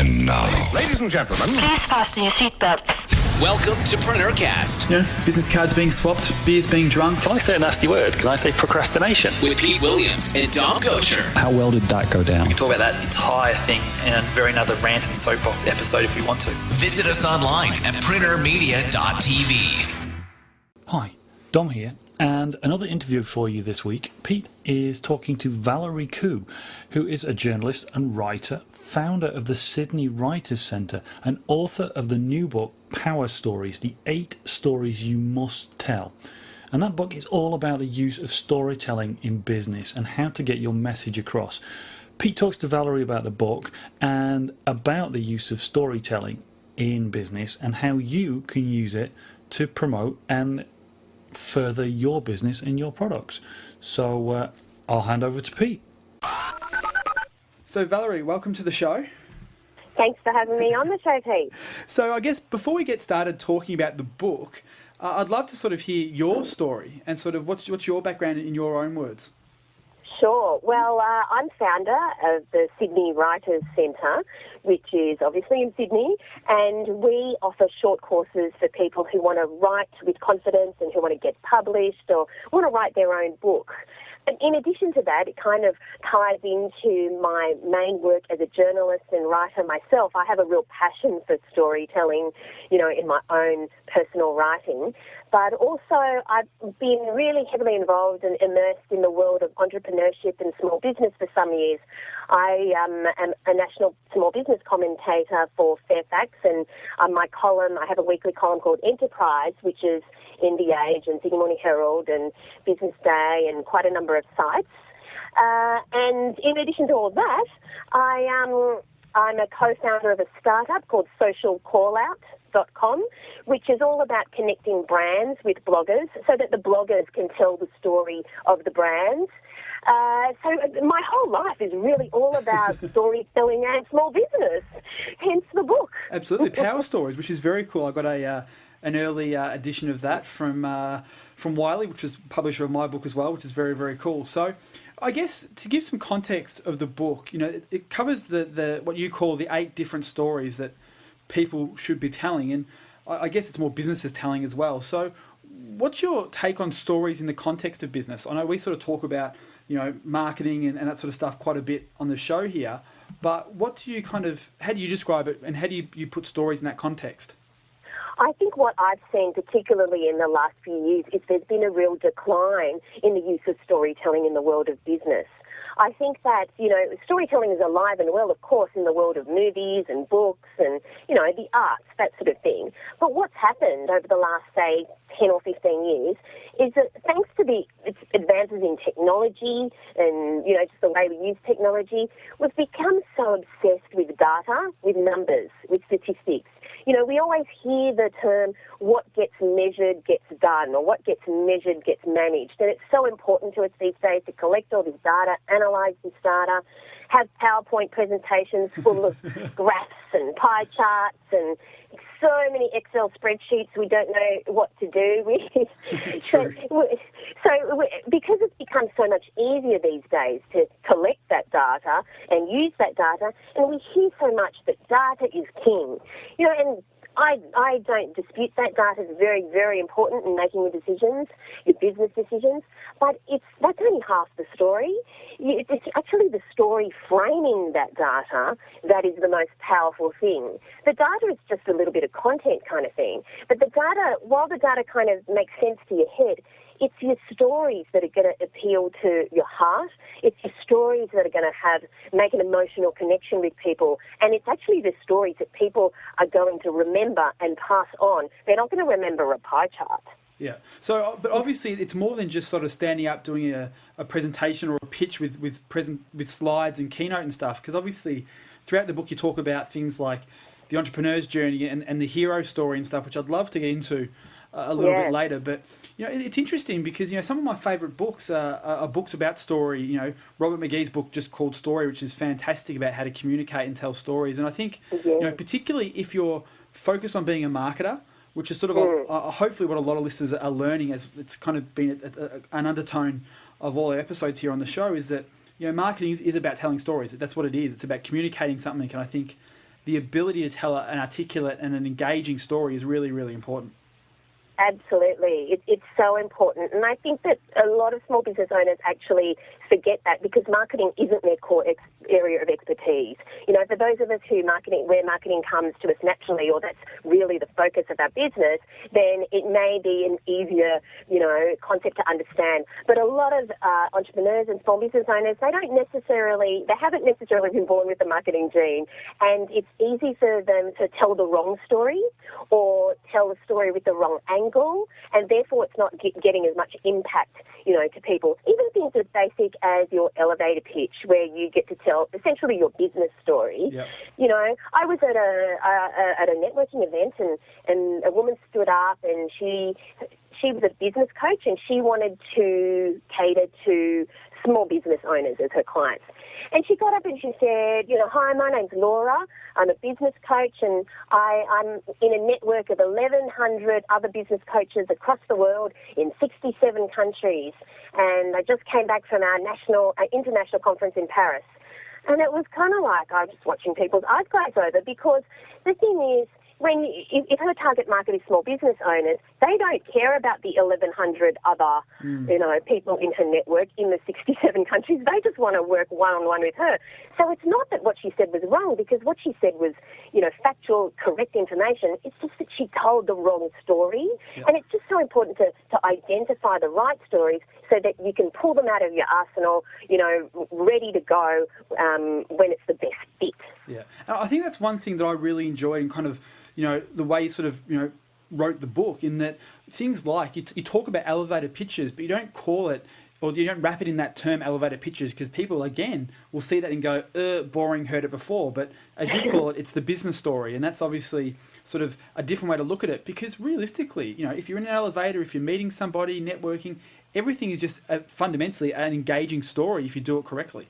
And now, ladies and gentlemen, please fasten your seatbelts. Welcome to PreneurCast. Business cards being swapped, beers being drunk. Can I say a nasty word? Can I say procrastination? With Pete Williams and Dom Gocher. How well did that go down? We can talk about that entire thing in a very another rant and soapbox episode if we want to. Visit us online at preneurmedia.tv. Hi, Dom here, and another interview for you this week. Pete is talking to Valerie Khoo, who is a journalist and writer, founder of the Sydney Writers' Centre, and author of the new book, Power Stories, the 8 Stories You Must Tell. And that book is all about the use of storytelling in business and how to get your message across. Pete talks to Valerie about the book and about the use of storytelling in business and how you can use it to promote and further your business and your products. So I'll hand over to Pete. So Valerie, welcome to the show. Thanks for having me on the show, Pete. So I guess before we get started talking about the book, I'd love to sort of hear your story and sort of what's your background in your own words. Sure. Well, I'm founder of the Sydney Writers' Centre, which is obviously in Sydney, and we offer short courses for people who want to write with confidence and who want to get published or want to write their own book. And in addition to that, it kind of ties into my main work as a journalist and writer myself. I have a real passion for storytelling, in my own personal writing. But also, I've been really heavily involved and immersed in the world of entrepreneurship and small business for some years. I am a national small business commentator for Fairfax, and I have a weekly column called Enterprise, which is in The Age and Sydney Morning Herald and Business Day and quite a number of sites. And in addition to all that, I'm a co-founder of a startup called socialcallout.com, which is all about connecting brands with bloggers so that the bloggers can tell the story of the brands. So my whole life is really all about storytelling and small business, hence the book. Absolutely, Power Stories, which is very cool. I got an early edition of that from Wiley, which is publisher of my book as well, which is very, very cool. So I guess to give some context of the book, it covers the what you call the 8 different stories that people should be telling, and I guess it's more businesses telling as well. So what's your take on stories in the context of business? I know we sort of talk about marketing and that sort of stuff quite a bit on the show here, but how do you describe it, and how do you put stories in that context? I think what I've seen, particularly in the last few years, is there's been a real decline in the use of storytelling in the world of business. I think that, storytelling is alive and well, of course, in the world of movies and books and, the arts, that sort of thing. But what's happened over the last, say, 10 or 15 years is that thanks to the advances in technology and, just the way we use technology, we've become so obsessed with data, with numbers, with statistics. We always hear the term, what gets measured gets done, or what gets measured gets managed. And it's so important to us these days to collect all this data, analyse this data, have PowerPoint presentations full of graphs and pie charts and so many Excel spreadsheets we don't know what to do with. So because it's become so much easier these days to collect that data and use that data, and we hear so much that data is king, and I don't dispute that. Data is very, very important in making your decisions, your business decisions, but that's only half the story. It's actually the story framing that data that is the most powerful thing. The data is just a little bit of content kind of thing, but the data, while the data kind of makes sense to your head, it's your stories that are going to appeal to your heart. It's your stories that are going to make an emotional connection with people. And it's actually the stories that people are going to remember and pass on. They're not going to remember a pie chart. Yeah. So, but obviously it's more than just sort of standing up, doing a presentation or a pitch with slides and keynote and stuff. Because obviously throughout the book you talk about things like the entrepreneur's journey and the hero story and stuff, which I'd love to get into a little bit later. But it's interesting because some of my favourite books are books about story. Robert McKee's book just called Story, which is fantastic about how to communicate and tell stories. And I think particularly if you're focused on being a marketer, which is sort of hopefully what a lot of listeners are learning, as it's kind of been an undertone of all our episodes here on the show, is that marketing is about telling stories. That's what it is. It's about communicating something. And I think the ability to tell an articulate and an engaging story is really, really important. Absolutely. It's so important. And I think that a lot of small business owners actually forget that because marketing isn't their core area of expertise. You know, for those of us where marketing comes to us naturally, or that's really the focus of our business, then it may be an easier, concept to understand. But a lot of entrepreneurs and small business owners, they haven't necessarily been born with the marketing gene. And it's easy for them to tell the wrong story or tell a story with the wrong angle, and therefore it's not getting as much impact, to people. Even things as basic as your elevator pitch, where you get to tell essentially your business story. Yep. I was at a networking event, and a woman stood up, and she was a business coach, and she wanted to cater to small business owners as her clients. And she got up and she said, "Hi, my name's Laura. I'm a business coach, and I'm in a network of 1,100 other business coaches across the world in 67 countries. And I just came back from our international conference in Paris." And it was kind of like I was just watching people's eyes glaze over, because the thing is, if her target market is small business owners, they don't care about the 1,100 other, people in her network in the 67 countries. They just want to work one-on-one with her. So it's not that what she said was wrong, because what she said was, factual, correct information. It's just that she told the wrong story. Yep. And it's just so important to identify the right stories so that you can pull them out of your arsenal, ready to go when it's the best fit. Yeah. I think that's one thing that I really enjoyed, and kind of, the way you sort of, wrote the book, in that things like you talk about elevator pitches, but you don't call it, or you don't wrap it in that term elevator pitches, because people, again, will see that and go, boring, heard it before. But as you call it, it's the business story. And that's obviously sort of a different way to look at it, because realistically, if you're in an elevator, if you're meeting somebody, networking, everything is just fundamentally an engaging story if you do it correctly.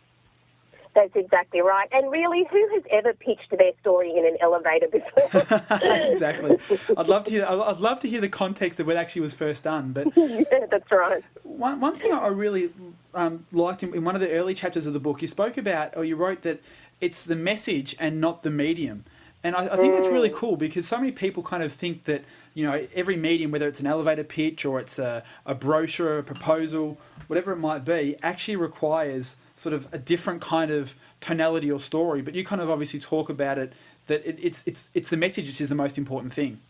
That's exactly right. And really, who has ever pitched their story in an elevator before? Exactly. I'd love to hear the context of when it actually was first done. But yeah, that's right. One thing I really liked in one of the early chapters of the book, you spoke about, or you wrote that it's the message and not the medium. And I think that's really cool, because so many people kind of think that, every medium, whether it's an elevator pitch or it's a brochure, a proposal, whatever it might be, actually requires sort of a different kind of tonality or story. But you kind of obviously talk about it, that it's the message which is the most important thing.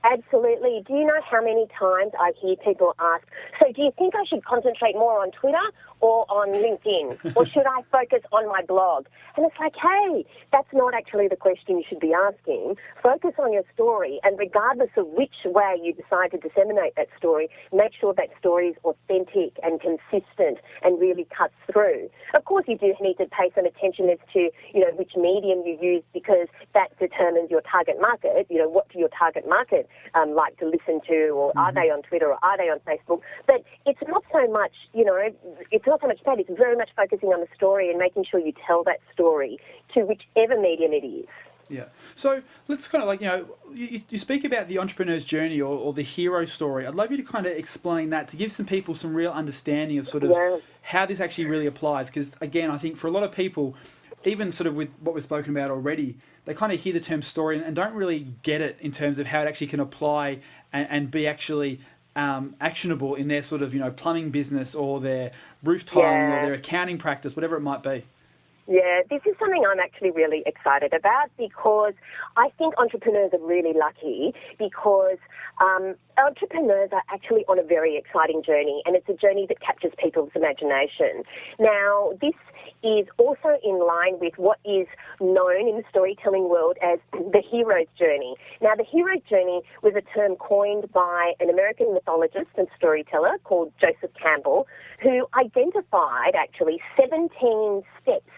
Absolutely. Do you know how many times I hear people ask, so do you think I should concentrate more on Twitter or on LinkedIn? Or should I focus on my blog? And it's like, hey, that's not actually the question you should be asking. Focus on your story, and regardless of which way you decide to disseminate that story, make sure that story is authentic and consistent and really cuts through. Of course, you do need to pay some attention as to, which medium you use, because that determines your target market. What do your target market like to listen to, or are they on Twitter, or are they on Facebook? But it's not so much, it's not so much that. It's very much focusing on the story and making sure you tell that story to whichever medium it is. Yeah. So let's kind of you speak about the entrepreneur's journey or the hero story. I'd love you to kind of explain that, to give some people some real understanding of sort of how this actually really applies. Because, again, I think for a lot of people, even sort of with what we've spoken about already, they kind of hear the term story and don't really get it in terms of how it actually can apply and be actually actionable in their sort of, plumbing business or their roof tiling or their accounting practice, whatever it might be. Yeah, this is something I'm actually really excited about, because I think entrepreneurs are really lucky, because entrepreneurs are actually on a very exciting journey, and it's a journey that captures people's imagination. Now, this is also in line with what is known in the storytelling world as the hero's journey. Now, the hero's journey was a term coined by an American mythologist and storyteller called Joseph Campbell, who identified actually 17 steps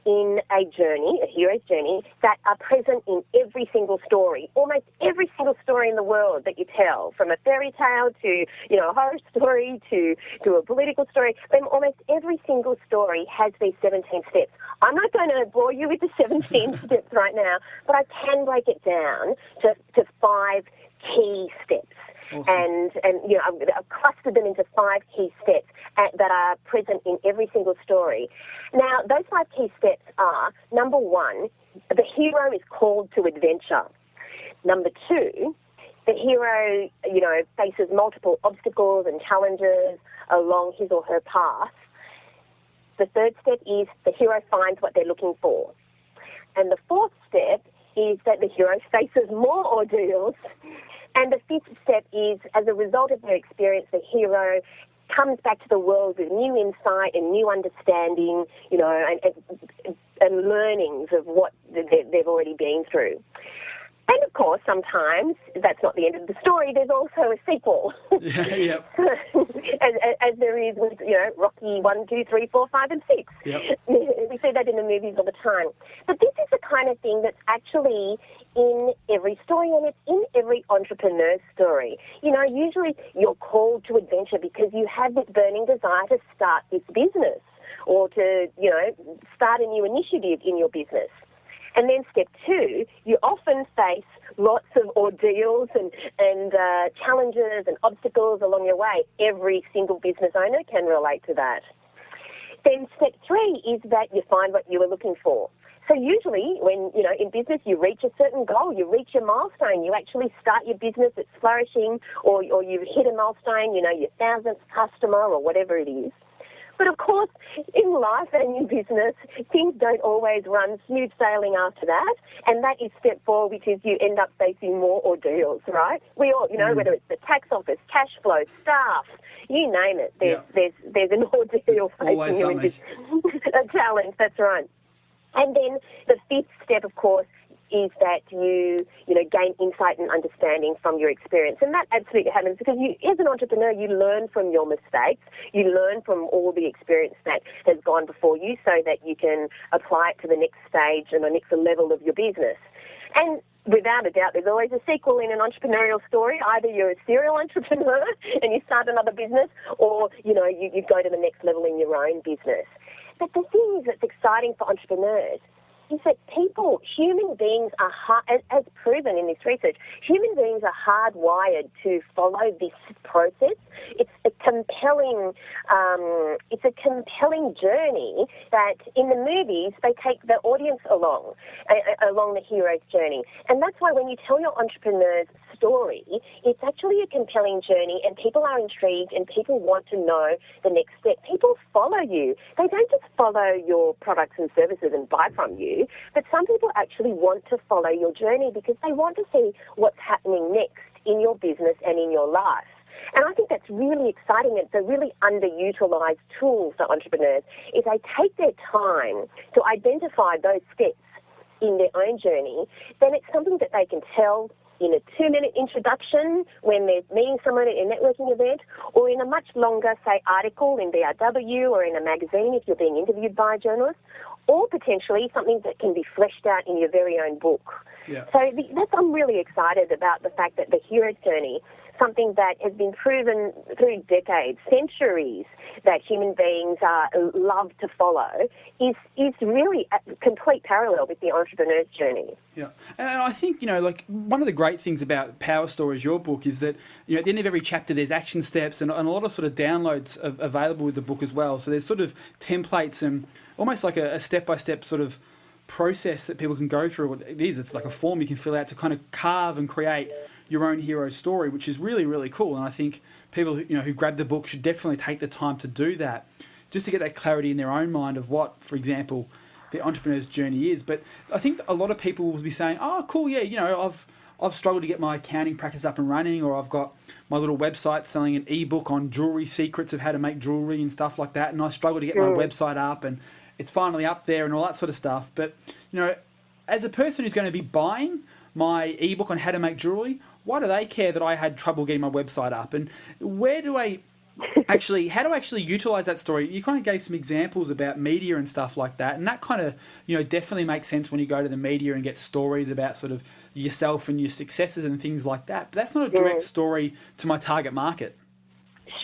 in a journey, a hero's journey, that are present in every single story, almost every single story in the world that you tell, from a fairy tale to, a horror story to a political story. Then almost every single story has these 17 steps. I'm not going to bore you with the 17 steps right now, but I can break it down to 5 key steps. Awesome. And I've clustered them into 5 key steps that are present in every single story. Now, those 5 key steps are, number 1, the hero is called to adventure. Number 2, the hero, faces multiple obstacles and challenges along his or her path. The 3rd step is the hero finds what they're looking for. And the 4th step is that the hero faces more ordeals. And the 5th step is, as a result of their experience, the hero comes back to the world with new insight and new understanding, and learnings of what they've already been through. And, of course, sometimes that's not the end of the story. There's also a sequel. Yeah. as there is with, Rocky 1, 2, 3, 4, 5, and 6. Yep. We see that in the movies all the time. But this is the kind of thing that's actually in every story, and it's in every entrepreneur's story. Usually you're called to adventure because you have this burning desire to start this business or to, start a new initiative in your business. And then step 2, you often face lots of ordeals and challenges and obstacles along your way. Every single business owner can relate to that. Then step 3 is that you find what you were looking for. So usually when, in business you reach a certain goal, you reach a milestone, you actually start your business, it's flourishing, or you've hit a milestone, your 1,000th customer or whatever it is. But of course, in life and in business, things don't always run smooth sailing after that. And that is step 4, which is you end up facing more ordeals, right? We all, whether it's the tax office, cash flow, staff, you name it, there's an ordeal facing you in this, a challenge, that's right. And then the 5th step, of course, is that you gain insight and understanding from your experience. And that absolutely happens because you, as an entrepreneur, you learn from your mistakes. You learn from all the experience that has gone before you so that you can apply it to the next stage and the next level of your business. And without a doubt, there's always a sequel in an entrepreneurial story. Either you're a serial entrepreneur and you start another business, or, you go to the next level in your own business. But the thing that's exciting for entrepreneurs is that human beings are as proven in this research, human beings are hardwired to follow this process. It's a compelling journey that in the movies they take the audience along the hero's journey. And that's why when you tell your entrepreneur's story, it's actually a compelling journey and people are intrigued and people want to know the next step. People follow you. They don't just follow your products and services and buy from you, but some people actually want to follow your journey because they want to see what's happening next in your business and in your life. And I think that's really exciting. It's a really underutilized tool for entrepreneurs. If they take their time to identify those steps in their own journey, then it's something that they can tell in a 2-minute introduction when they're meeting someone at a networking event, or in a much longer, say, article in BRW or in a magazine if you're being interviewed by a journalist, or potentially something that can be fleshed out in your very own book. Yeah. So I'm really excited about the fact that the hero's journey, something that has been proven through decades, centuries, that human beings love to follow, is really a complete parallel with the entrepreneur's journey. Yeah, and I think, one of the great things about Power Stories, your book, is that, at the end of every chapter there's action steps and a lot of sort of downloads available with the book as well. So there's sort of templates and almost like a step-by-step sort of process that people can go through. It's like a form you can fill out to kind of carve and create your own hero story, which is really, really cool. And I think people who grab the book should definitely take the time to do that, just to get that clarity in their own mind of what, for example, the entrepreneur's journey is. But I think a lot of people will be saying, oh, cool, yeah, I've struggled to get my accounting practice up and running, or I've got my little website selling an ebook on jewelry secrets of how to make jewelry and stuff like that, and I struggle to get my website up, and it's finally up there and all that sort of stuff. But, as a person who's going to be buying my ebook on how to make jewelry, why do they care that I had trouble getting my website up? And how do I actually utilize that story? You kind of gave some examples about media and stuff like that, and that kind of, definitely makes sense when you go to the media and get stories about sort of yourself and your successes and things like that. But that's not a direct story to my target market.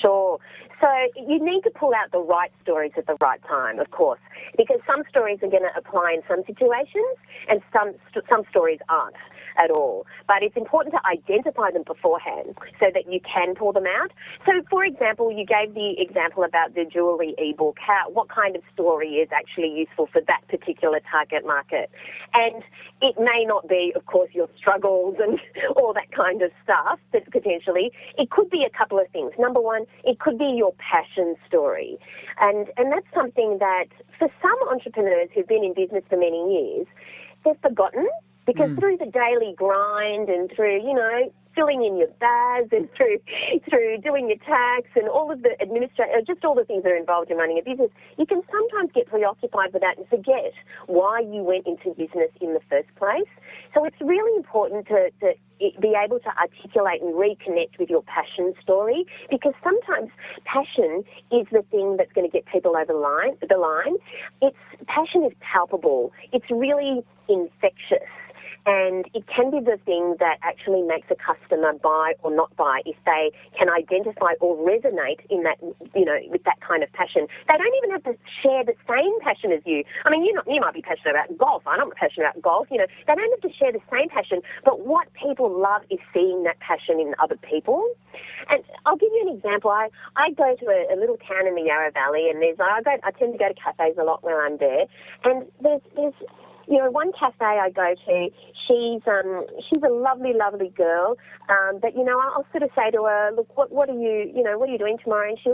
Sure. So you need to pull out the right stories at the right time, of course. because some stories are going to apply in some situations and some stories aren't at all. But it's important to identify them beforehand so that you can pull them out. So, for example, you gave the example about the jewellery ebook. What kind of story is actually useful for that particular target market? And it may not be, of course, your struggles and all that kind of stuff, but potentially it could be a couple of things. Number one, it could be your passion story. And that's something that for some entrepreneurs who've been in business for many years, they've forgotten. Because through the daily grind and through, filling in your bags and through doing your tax and all of the just all the things that are involved in running a business, you can sometimes get preoccupied with that and forget why you went into business in the first place. So it's really important to be able to articulate and reconnect with your passion story, because sometimes passion is the thing that's going to get people over the line. Passion is palpable. It's really infectious. And it can be the thing that actually makes a customer buy or not buy if they can identify or resonate in that, with that kind of passion. They don't even have to share the same passion as you. I mean, you might be passionate about golf. I'm not passionate about golf. They don't have to share the same passion. But what people love is seeing that passion in other people. And I'll give you an example. I go to a little town in the Yarra Valley, and I tend to go to cafes a lot when I'm there. And there's one cafe I go to, she's a lovely, lovely girl. But I'll sort of say to her, look, what are you doing tomorrow? And she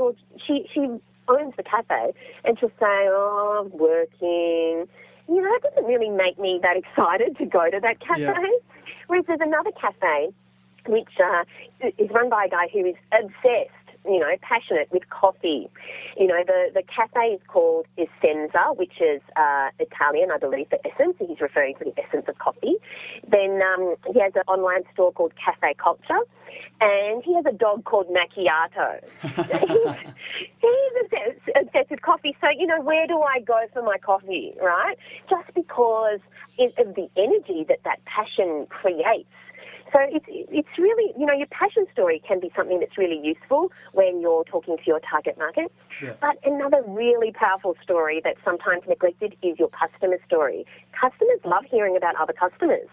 owns the cafe, and she'll say, oh, I'm working. That doesn't really make me that excited to go to that cafe. Yeah. Whereas there's another cafe which is run by a guy who is obsessed, passionate with coffee. The cafe is called Essenza, which is Italian, I believe, for essence. He's referring to the essence of coffee. Then he has an online store called Cafe Culture, and he has a dog called Macchiato. he's obsessed with coffee. So, where do I go for my coffee, right? Just because of the energy that passion creates. So it's really, your passion story can be something that's really useful when you're talking to your target market. Yeah. But another really powerful story that's sometimes neglected is your customer story. Customers love hearing about other customers.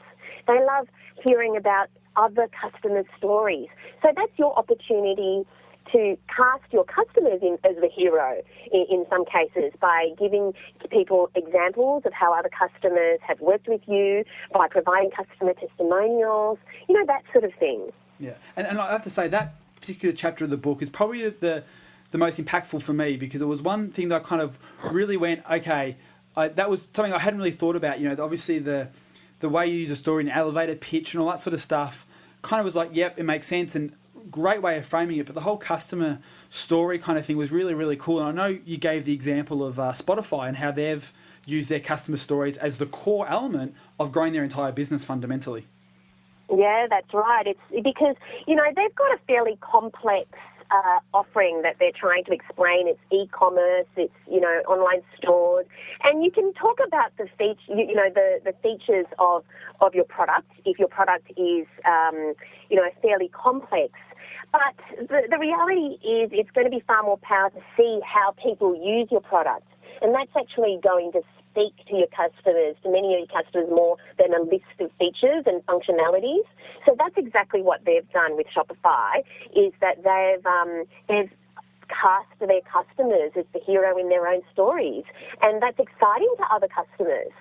They love hearing about other customers' stories. So that's your opportunity to cast your customers in as the hero in some cases by giving people examples of how other customers have worked with you, by providing customer testimonials, that sort of thing. Yeah, and I have to say that particular chapter of the book is probably the most impactful for me, because it was one thing that I kind of really went, okay, that was something I hadn't really thought about. Obviously the way you use a story, an elevator pitch and all that sort of stuff kind of was like, yep, it makes sense, and great way of framing it. But the whole customer story kind of thing was really, really cool. And I know you gave the example of Spotify and how they've used their customer stories as the core element of growing their entire business fundamentally. Yeah, that's right. It's because, they've got a fairly complex offering that they're trying to explain. It's e-commerce, it's, online stores. And you can talk about the features of your product if your product is, fairly complex. But the reality is it's going to be far more powerful to see how people use your product. And that's actually going to speak to your customers, to many of your customers, more than a list of features and functionalities. So that's exactly what they've done with Shopify, is that they've cast their customers as the hero in their own stories. And that's exciting to other customers.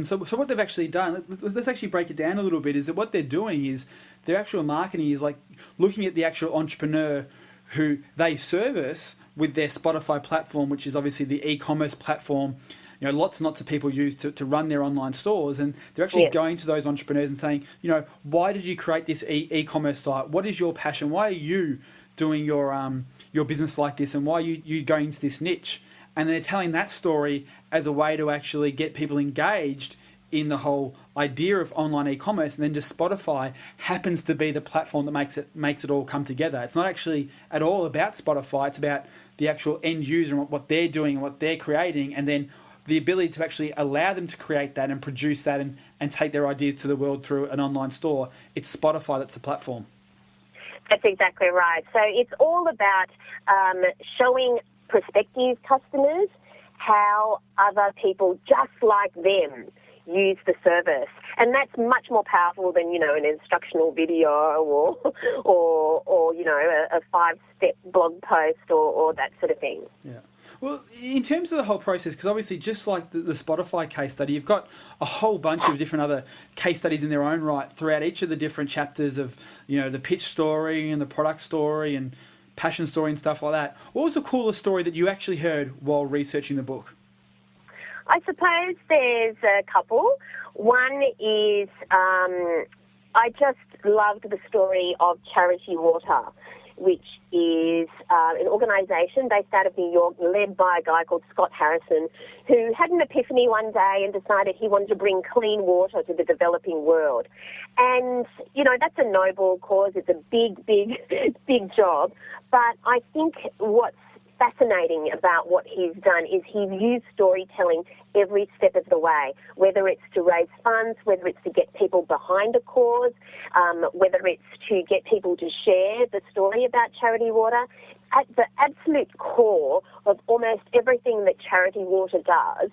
So what they've actually done, let's actually break it down a little bit, is that what they're doing is their actual marketing is like looking at the actual entrepreneur who they service with their Spotify platform, which is obviously the e-commerce platform. Lots and lots of people use to run their online stores, and they're actually going to those entrepreneurs and saying, why did you create this e-commerce site? What is your passion? Why are you doing your business like this, and why are you going into this niche? And they're telling that story as a way to actually get people engaged in the whole idea of online e-commerce, and then just Spotify happens to be the platform that makes it all come together. It's not actually at all about Spotify. It's about the actual end user and what they're doing and what they're creating, and then the ability to actually allow them to create that and produce that and take their ideas to the world through an online store. It's Spotify that's the platform. That's exactly right. So it's all about showing prospective customers how other people just like them use the service. And that's much more powerful than, an instructional video or a 5-step blog post or that sort of thing. Yeah. Well, in terms of the whole process, because obviously just like the Spotify case study, you've got a whole bunch of different other case studies in their own right throughout each of the different chapters of, the pitch story and the product story and passion story and stuff like that. What was the coolest story that you actually heard while researching the book? I suppose there's a couple. One is I just loved the story of Charity Water, which is an organisation based out of New York, led by a guy called Scott Harrison, who had an epiphany one day and decided he wanted to bring clean water to the developing world. And, that's a noble cause. It's a big, big, big job. But I think what's fascinating about what he's done is he's used storytelling every step of the way, whether it's to raise funds, whether it's to get people behind a cause, whether it's to get people to share the story about Charity Water. At the absolute core of almost everything that Charity Water does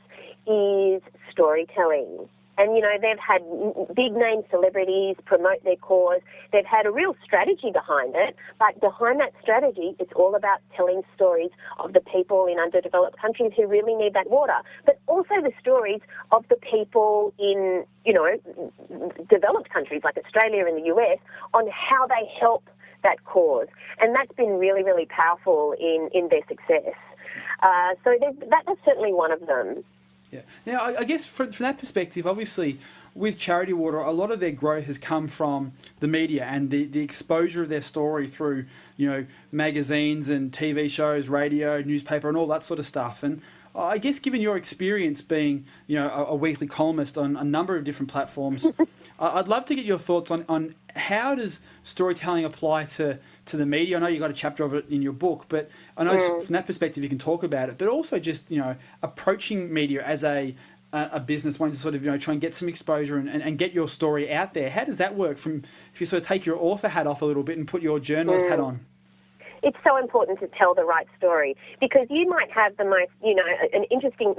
is storytelling. And, they've had big-name celebrities promote their cause. They've had a real strategy behind it, but behind that strategy, it's all about telling stories of the people in underdeveloped countries who really need that water, but also the stories of the people in, developed countries like Australia and the US on how they help that cause. And that's been really, really powerful in their success. So that's certainly one of them. Yeah. Now, I guess from that perspective, obviously, with Charity Water, a lot of their growth has come from the media and the exposure of their story through, magazines and TV shows, radio, newspaper, and all that sort of stuff. And I guess given your experience being, a weekly columnist on a number of different platforms, I'd love to get your thoughts on how does storytelling apply to the media. I know you got a chapter of it in your book, but I know from that perspective you can talk about it, but also just, approaching media as a business, wanting to sort of, try and get some exposure and get your story out there. How does that work if you sort of take your author hat off a little bit and put your journalist hat on? It's so important to tell the right story, because you might have the most, an interesting,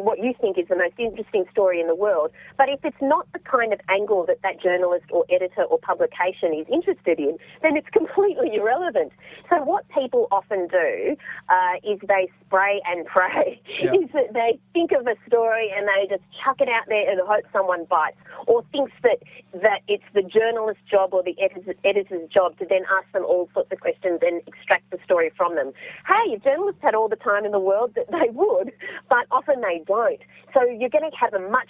what you think is the most interesting story in the world, but if it's not the kind of angle that journalist or editor or publication is interested in, then it's completely irrelevant. So what people often do is they spray and pray. Yeah. Is that they think of a story and they just chuck it out there and hope someone bites, or thinks that it's the journalist's job or the editor's job to then ask them all sorts of questions and extract the story from them. Hey, if journalists had all the time in the world, that they would, but often they don't. So you're going to have a much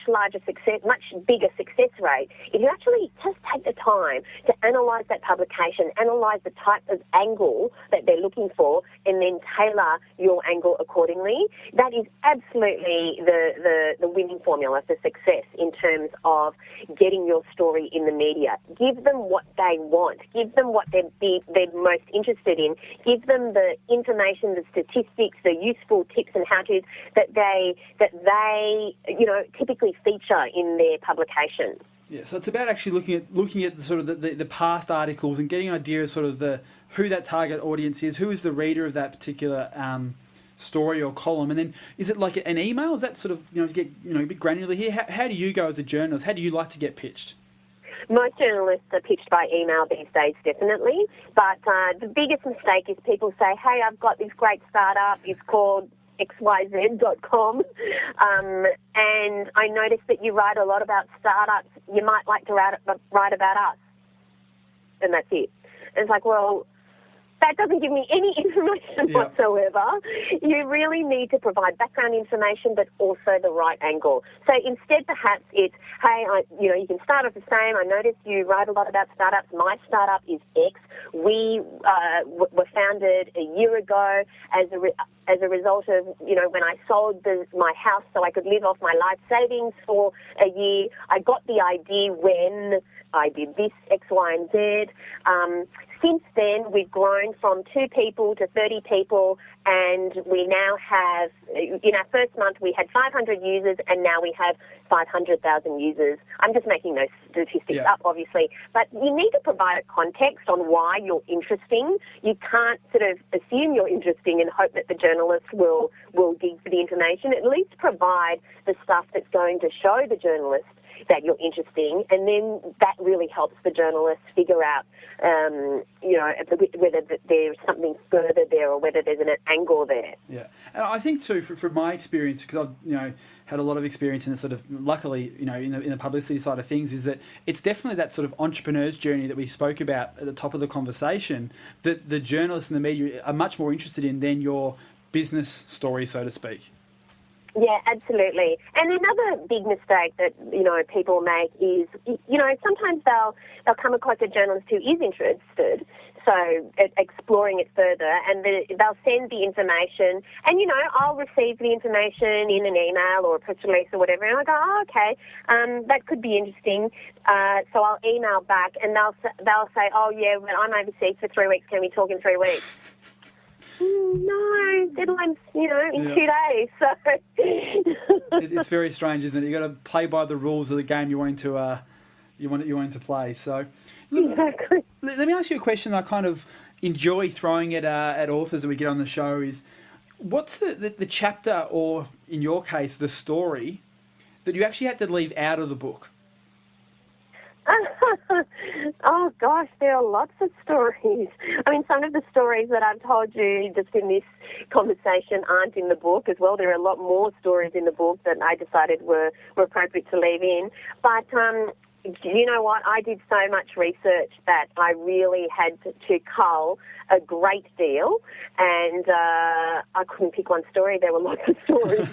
bigger success rate if you actually just take the time to analyse that publication, analyse the type of angle that they're looking for, and then tailor your angle accordingly. That is absolutely the winning formula for success in terms of getting your story in the media. Give them what they want. Give them what they're most interested in. Give them the information, the statistics, the useful tips and how-tos that they typically feature in their publications. Yeah, so it's about actually looking at the sort of the past articles and getting an idea of sort of who that target audience is, who is the reader of that particular story or column, and then is it like an email? Is that sort of to get a bit granular here? How do you go as a journalist? How do you like to get pitched? Most journalists are pitched by email these days, definitely. But the biggest mistake is people say, hey, I've got this great startup. It's called xyz.com. And I noticed that you write a lot about startups. You might like to write about us. And that's it. And it's like, well, that doesn't give me any information whatsoever. You really need to provide background information, but also the right angle. So instead, perhaps it's, hey, you can start off the same. I noticed you write a lot about startups. My startup is X. We were founded a year ago as a result of, when I sold my house so I could live off my life savings for a year. I got the idea when I did this, X, Y, and Z. Since then, we've grown from 2 people to 30 people, and we now have, in our first month, we had 500 users, and now we have 500,000 users. I'm just making those statistics up, obviously, but you need to provide a context on why you're interesting. You can't sort of assume you're interesting and hope that the journalists will dig for the information. At least provide the stuff that's going to show the journalist that you're interesting, and then that really helps the journalist figure out, whether there's something further there or whether there's an angle there. Yeah, and I think too, from my experience, because I've had a lot of experience in the sort of, luckily, in the publicity side of things, is that it's definitely that sort of entrepreneur's journey that we spoke about at the top of the conversation that the journalists and the media are much more interested in than your business story, so to speak. Yeah, absolutely. And another big mistake that, people make is, sometimes they'll come across a journalist who is interested, so exploring it further, and they'll send the information, and, I'll receive the information in an email or a press release or whatever, and I go, oh, okay, that could be interesting. So I'll email back, and they'll say, oh, yeah, well, I'm overseas for 3 weeks. Can we talk in 3 weeks? No, deadline's, in 2 days. So it's very strange, isn't it? You've got to play by the rules of the game you're wanting to play. So, exactly. Let me ask you a question that I kind of enjoy throwing at authors that we get on the show is, what's the chapter, or in your case, the story, that you actually had to leave out of the book? Oh, gosh, there are lots of stories. I mean, some of the stories that I've told you just in this conversation aren't in the book as well. There are a lot more stories in the book that I decided were appropriate to leave in. But you know what? I did so much research that I really had to cull a great deal, and I couldn't pick one story. There were lots of stories.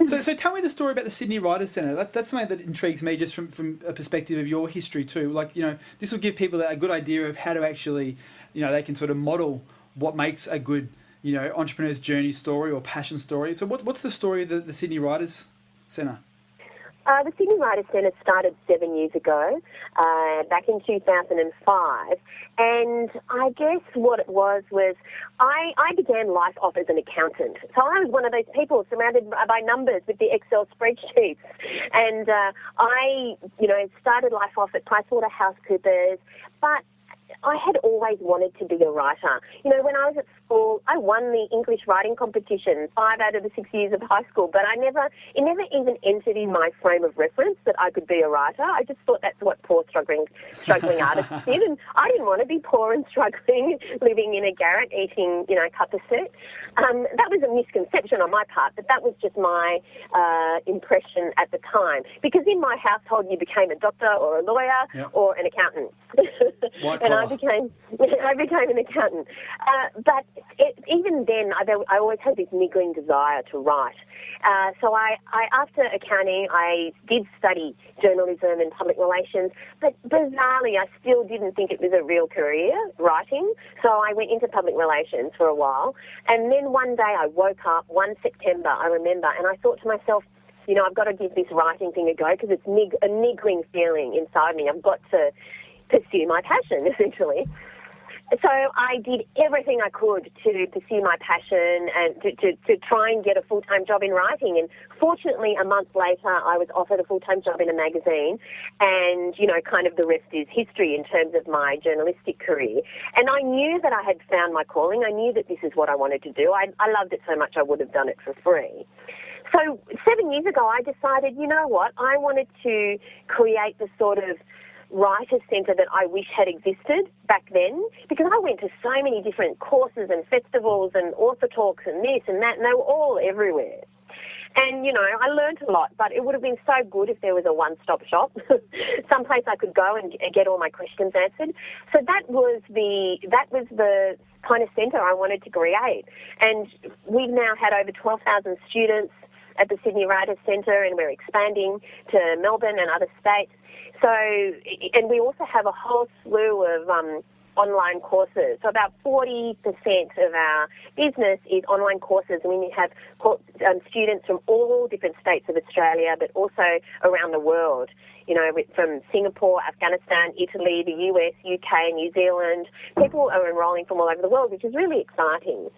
So tell me the story about the Sydney Writers' Centre. That's something that intrigues me, just from a perspective of your history too. Like, this will give people a good idea of how to actually, they can sort of model what makes a good, entrepreneur's journey story or passion story. So what's the story of the Sydney Writers' Centre? The Sydney Writers' Centre started 7 years ago, back in 2005, and I guess what it was I began life off as an accountant. So I was one of those people surrounded by numbers with the Excel spreadsheets, and I started life off at PricewaterhouseCoopers, but I had always wanted to be a writer. When I was at school, I won the English writing competition 5 out of the 6 years of high school, but it never even entered in my frame of reference that I could be a writer. I just thought that's what poor struggling artists did, and I didn't want to be poor and struggling, living in a garret, eating, cup of soup. That was a misconception on my part, but that was just my impression at the time. Because in my household, you became a doctor or a lawyer or an accountant. And I became an accountant. But even then, I always had this niggling desire to write. So I after accounting, I did study journalism and public relations, but bizarrely, I still didn't think it was a real career, writing. So I went into public relations for a while. And then one day I woke up, 1 September, I remember, and I thought to myself, I've got to give this writing thing a go, because it's a niggling feeling inside me. I've got to pursue my passion, essentially. So I did everything I could to pursue my passion and to try and get a full-time job in writing. And fortunately, a month later, I was offered a full-time job in a magazine. And, kind of the rest is history in terms of my journalistic career. And I knew that I had found my calling. I knew that this is what I wanted to do. I loved it so much I would have done it for free. So 7 years ago, I decided, you know what, I wanted to create the sort of Writers' Centre that I wish had existed back then, because I went to so many different courses and festivals and author talks and this and that, and they were all everywhere. And, I learned a lot, but it would have been so good if there was a one-stop shop, someplace I could go and get all my questions answered. So that was the kind of centre I wanted to create. And we've now had over 12,000 students at the Sydney Writers' Centre, and we're expanding to Melbourne and other states. So, and we also have a whole slew of online courses. So about 40% of our business is online courses. I mean, we have students from all different states of Australia, but also around the world, you know, from Singapore, Afghanistan, Italy, the US, UK, New Zealand. People are enrolling from all over the world, which is really exciting.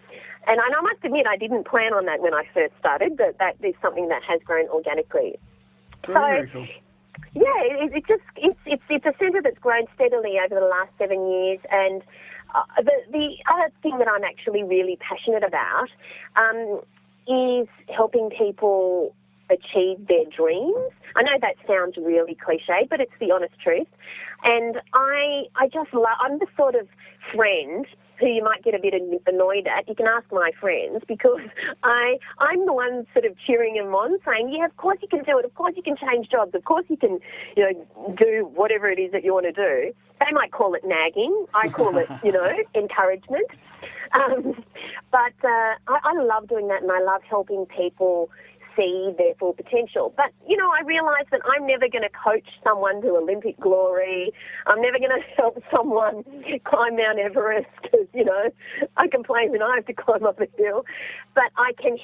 And I must admit, I didn't plan on that when I first started, but that is something that has grown organically. Very cool. Yeah, it's a centre that's grown steadily over the last 7 years, and the other thing that I'm actually really passionate about is helping people achieve their dreams. I know that sounds really cliche, but it's the honest truth. And I just love, I'm the sort of friend who you might get a bit annoyed at. You can ask my friends, because I'm the one sort of cheering them on, saying, yeah, of course you can do it. Of course you can change jobs. Of course you can, you know, do whatever it is that you want to do. They might call it nagging. I call it, you know, encouragement. But I love doing that, and I love helping people see their full potential. But, you know, I realise that I'm never going to coach someone to Olympic glory. I'm never going to help someone climb Mount Everest, because, you know, I complain when I have to climb up a hill. But I can,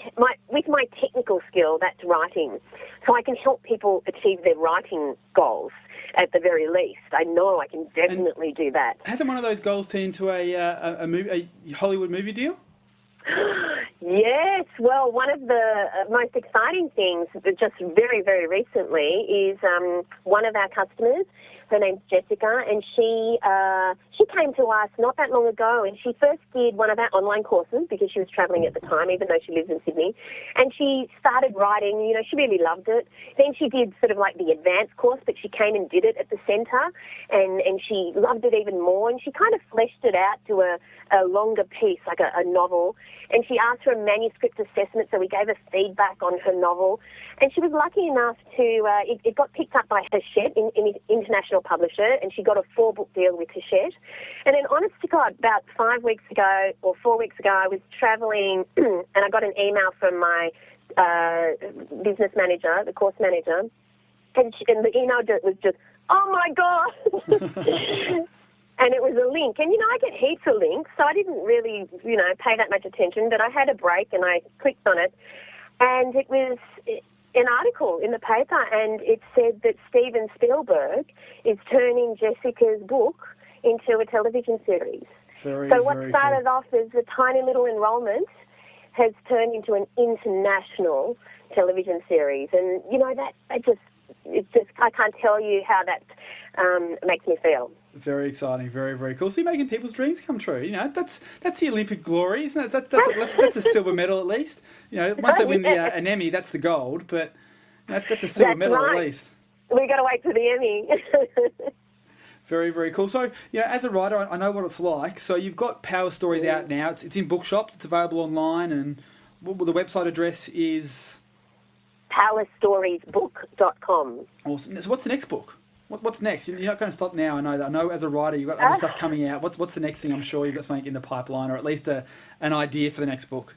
with my technical skill, that's writing. So I can help people achieve their writing goals at the very least. I know I can definitely do that. Hasn't one of those goals turned into a Hollywood movie deal? Yes, well, one of the most exciting things, just very, very recently, is one of our customers. Her name's Jessica, and she came to us not that long ago, and she first did one of our online courses because she was travelling at the time, even though she lives in Sydney, and she started writing. You know, she really loved it. Then she did sort of like the advanced course, but she came and did it at the centre, and she loved it even more, and she kind of fleshed it out to a longer piece, like a novel, and she asked for a manuscript assessment, so we gave her feedback on her novel, and she was lucky enough to, it got picked up by Hachette, in international publisher, and she got a 4-book deal with Hachette. And then, honest to God, about 5 weeks ago or 4 weeks ago, I was travelling and I got an email from my business manager, the course manager, and the email was just, oh my God! And it was a link. And, you know, I get heaps of links, so I didn't really, you know, pay that much attention, but I had a break and I clicked on it, and it was an article in the paper, and it said that Steven Spielberg is turning Jessica's book into a television series. So what started off as a tiny little enrolment has turned into an international television series. And, you know, I can't tell you how that makes me feel. Very exciting, very, very cool. So you're making people's dreams come true. You know, that's the Olympic glory, isn't it? That's a silver medal at least. You know, once they win an Emmy, that's the gold. But you know, that's a silver medal at least. We got to wait for the Emmy. Very, very cool. So, you know, as a writer, I know what it's like. So you've got Power Stories out now. It's in bookshops. It's available online, and the website address is powerstoriesbook.com. Awesome. So what's the next book? What's next? You're not going to stop now. I know as a writer you've got other stuff coming out. What's the next thing? I'm sure you've got something in the pipeline, or at least an idea for the next book.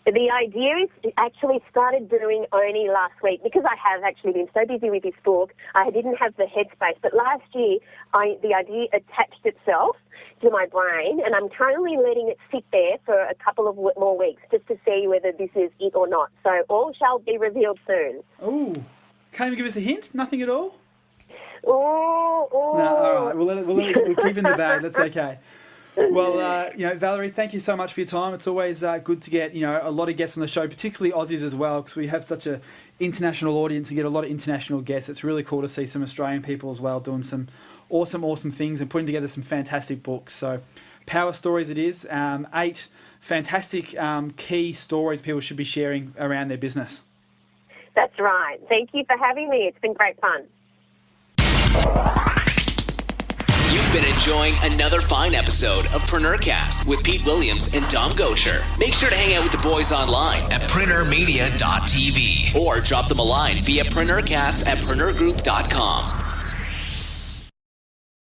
The idea is actually started brewing only last week, because I have actually been so busy with this book. I didn't have the headspace. But last year, the idea attached itself to my brain, and I'm currently letting it sit there for a couple of more weeks just to see whether this is it or not. So all shall be revealed soon. Oh, can't even give us a hint? Nothing at all? Oh. No, all right. We'll keep in the bag. That's okay. Well, you know, Valerie, thank you so much for your time. It's always good to get, you know, a lot of guests on the show, particularly Aussies as well, because we have such an international audience and get a lot of international guests. It's really cool to see some Australian people as well doing some awesome things and putting together some fantastic books. So, Power Stories it is. 8 fantastic key stories people should be sharing around their business. That's right. Thank you for having me. It's been great fun. You've been enjoying another fine episode of PreneurCast with Pete Williams and Dom Gocher. Make sure to hang out with the boys online at preneurmedia.tv or drop them a line via PreneurCast@preneurgroup.com.